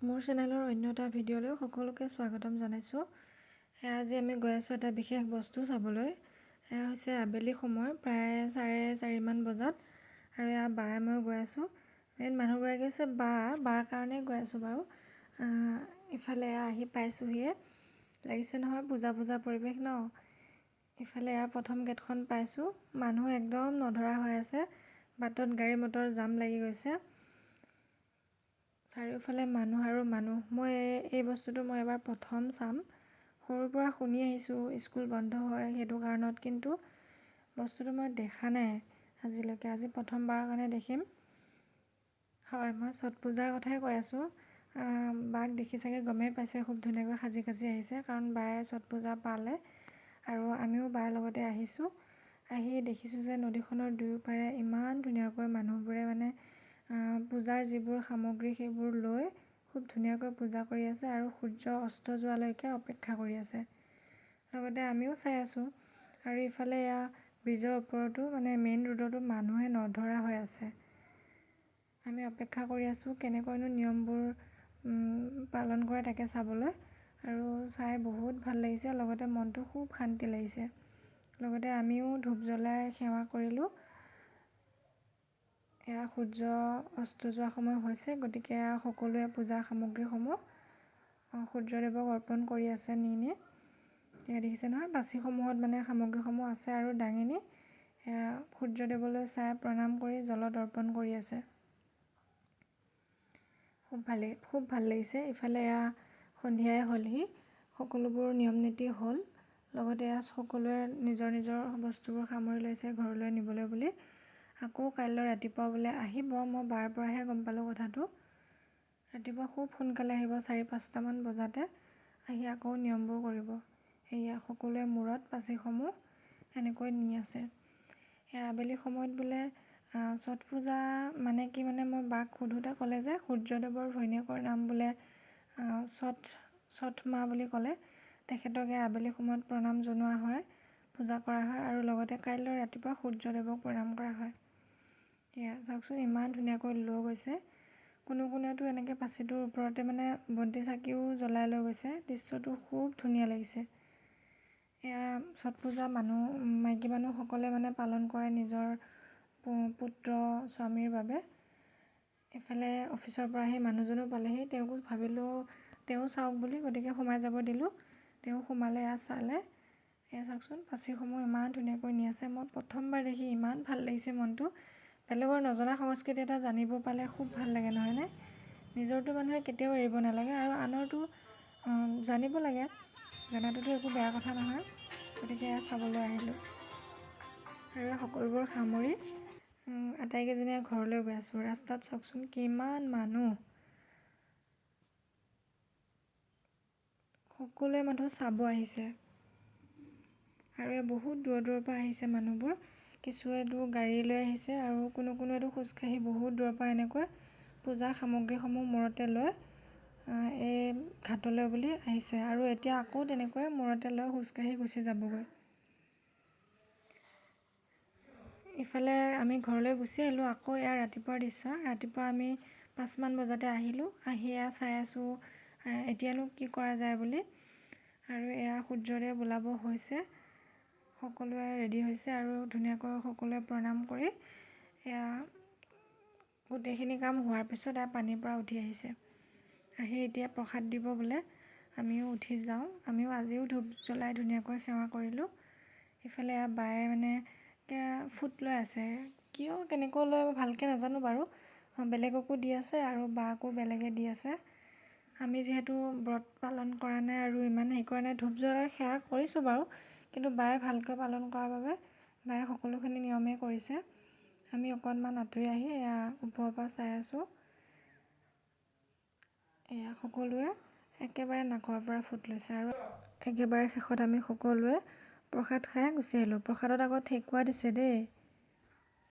মোৰ চেনেলৰ অন্য এটা ভিডিঅ'লৈ সকলোকে স্বাগতম জনাইছোঁ। আজি আমি গৈ আছোঁ এটা বিশেষ বস্তু চাবলৈ। এয়া হৈছে আবেলি সময়, প্ৰায় 4:30মান বজাত, আৰু এয়া বায়ে মই গৈ আছোঁ। মেইন মানুহগৰাকী হৈছে বাৰ কাৰণেই গৈ আছোঁ বাৰু। ইফালে এয়া আহি পাইছোঁহিয়ে, লাগিছে নহয় পূজা পৰিৱেশ ন। ইফালে এয়া প্ৰথম গেটখন পাইছোঁ, মানুহ একদম নধৰা হৈ আছে, বাটত গাড়ী মটৰ জাম লাগি গৈছে, চাৰিওফালে মানুহ আৰু মানুহ। মই এই বস্তুটো এবাৰ প্ৰথম চাম। সৰুৰ পৰা শুনি আহিছোঁ স্কুল বন্ধ হয় সেইটো কাৰণত, কিন্তু বস্তুটো মই দেখা নাই আজিলৈকে। আজি প্ৰথমবাৰৰ কাৰণে দেখিম। হয়, মই ছট পূজাৰ কথাই কৈ আছোঁ। বাক দেখি চাগে গমেই পাইছে, খুব ধুনীয়াকৈ সাজি কাচি আহিছে, কাৰণ বায়ে ছট পূজা পালে আৰু আমিও বাৰ লগতে আহিছোঁ। আহি দেখিছোঁ যে নদীখনৰ দুয়োপাৰে ইমান ধুনীয়াকৈ মানুহবোৰে পূজাৰ যিবোৰ সামগ্ৰী সেইবোৰ লৈ খুব ধুনীয়াকৈ পূজা কৰি আছে আৰু সূৰ্য অস্ত যোৱালৈকে অপেক্ষা কৰি আছে। লগতে আমিও চাই আছোঁ। আৰু ইফালে এয়া ব্ৰিজৰ ওপৰতো মেইন ৰোডতো মানুহে নধৰা হৈ আছে। আমি অপেক্ষা কৰি আছোঁ কেনেকৈনো নিয়মবোৰ পালন কৰে তাকে চাবলৈ, আৰু চাই বহুত ভাল লাগিছে, লগতে মনটো খুব শান্তি লাগিছে। লগতে আমিও ধূপ জ্বলাই সেৱা কৰিলোঁ। এয়া সূৰ্য অস্ত যোৱা সময় হৈছে, গতিকে সকলোৱে পূজাৰ সামগ্ৰীসমূহ সূৰ্যদেৱক অৰ্পণ কৰি আছে নি। এয়া দেখিছে নহয়, বাচিসমূহত সামগ্ৰীসমূহ আছে আৰু দাঙি নি এয়া সূৰ্যদেৱলৈ চাই প্ৰণাম কৰি জলত অৰ্পণ কৰি আছে। খুব ভাল লাগিছে। ইফালে এয়া সন্ধিয়াই হ'লহি, সকলোবোৰ নিয়ম নীতি হ'ল। লগতে এয়া সকলোৱে নিজৰ নিজৰ বস্তুবোৰ সামৰি লৈছে ঘৰলৈ নিবলৈ বুলি। আকৌ কাইলৈ ৰাতিপুৱা বোলে আহিব, মই বাৰ পৰাহে গম পালোঁ কথাটো। ৰাতিপুৱা খুব সোনকালে আহিব, 4-5টামান বজাতে আহি আকৌ নিয়মবোৰ কৰিব। সেয়া সকলোৱে মূৰত পাচিসমূহ এনেকৈ নি আছে। সেয়া আবেলি সময়ত বোলে ছট পূজা কি মই বাক সোধোতে ক'লে যে সূৰ্যদেৱৰ ঘৈণীয়েকৰ নাম বোলে ছট মা বুলি ক'লে। তেখেতক আবেলি সময়ত প্ৰণাম জনোৱা হয়, পূজা কৰা হয়, আৰু লগতে কাইলৈ ৰাতিপুৱা সূৰ্যদেৱক প্ৰণাম কৰা হয়। এয়া চাওকচোন, ইমান ধুনীয়াকৈ লৈ গৈছে। কোনোৱেতো এনেকৈ পাচিটোৰ ওপৰতে বন্তি চাকিও জ্বলাই লৈ গৈছে। দৃশ্যটো খুব ধুনীয়া লাগিছে। এয়া ছট পূজা মাইকী মানুহসকলে পালন কৰে নিজৰ পুত্ৰ স্বামীৰ বাবে। এফালে অফিচৰ পৰা আহি মানুহজনো পালেহি, তেওঁকো ভাবিলোঁ তেওঁ চাওক বুলি, গতিকে সোমাই যাব দিলোঁ। তেওঁ সোমালে, এয়া চালে। এয়া চাওকচোন, পাচিসমূহ ইমান ধুনীয়াকৈ নি আছে। মই প্ৰথমবাৰ দেখি ইমান ভাল লাগিছে মনটো। বেলেগৰ নজনা সংস্কৃতি এটা জানিব পালে খুব ভাল লাগে, নহয়নে? নিজৰটো মানুহে কেতিয়াও এৰিব নালাগে, আৰু আনৰটো জানিব লাগে। জনাটোতো একো বেয়া কথা নহয়। গতিকে এয়া চাবলৈ আহিলোঁ, আৰু সকলোবোৰ সামৰি আটাইকেইজনীয়ে ঘৰলৈ গৈ আছোঁ। ৰাস্তাত চাওকচোন কিমান মানুহ, সকলোৱে চাব আহিছে। আৰু বহুত দূৰৰ পৰা আহিছে মানুহবোৰ। কিছুৱেতো গাড়ী লৈ আহিছে, আৰু কোনোৱেতো খোজকাঢ়ি বহুত দূৰৰ পৰা এনেকৈ পূজাৰ সামগ্ৰীসমূহ মূৰতে লৈ এই ঘাটলৈ বুলি আহিছে, আৰু এতিয়া আকৌ তেনেকৈ মূৰতে লৈ খোজকাঢ়ি গুচি যাবগৈ। ইফালে আমি ঘৰলৈ গুচি আহিলোঁ। আকৌ এয়া ৰাতিপুৱাৰ দৃশ্য। ৰাতিপুৱা আমি 5মান বজাতে আহিলোঁ। আহি এয়া চাই আছোঁ এতিয়ানো কি কৰা যায় বুলি। আৰু এয়া সূৰ্যদেৱ ওলাব হৈছে, সকলোৱে ৰেডি হৈছে, আৰু ধুনীয়াকৈ সকলোৱে প্ৰণাম কৰি এয়া গোটেইখিনি কাম হোৱাৰ পিছত পানীৰ পৰা উঠি আহিছে। আহি এতিয়া প্ৰসাদ দিব বোলে। আমিও উঠি যাওঁ। আমিও আজিও ধূপ জ্বলাই ধুনীয়াকৈ সেৱা কৰিলোঁ। ইফালে বায়ে ফুট লৈ আছে। কিয় কেনেকৈ লৈ ভালকৈ নাজানো বাৰু। বেলেগকো দি আছে আৰু বাকো বেলেগে দি আছে। আমি যিহেতু ব্ৰত পালন কৰা নাই আৰু ইমান হেৰি কৰা নাই, ধূপ জ্বলাই সেৱা কৰিছোঁ বাৰু, কিন্তু বায়ে ভালকৈ পালন কৰাৰ বাবে বায়ে সকলোখিনি নিয়মেই কৰিছে। আমি অকণমান আঁতৰি আহি এয়া ওপৰৰ পৰা চাই আছোঁ। এয়া সকলোৱে একেবাৰে নাকৰ পৰা ফুট লৈছে, আৰু একেবাৰে শেষত আমি সকলোৱে প্ৰসাদ খাই গুচি আহিলোঁ। প্ৰসাদত আকৌ ঠেকুৱা দিছে দেই।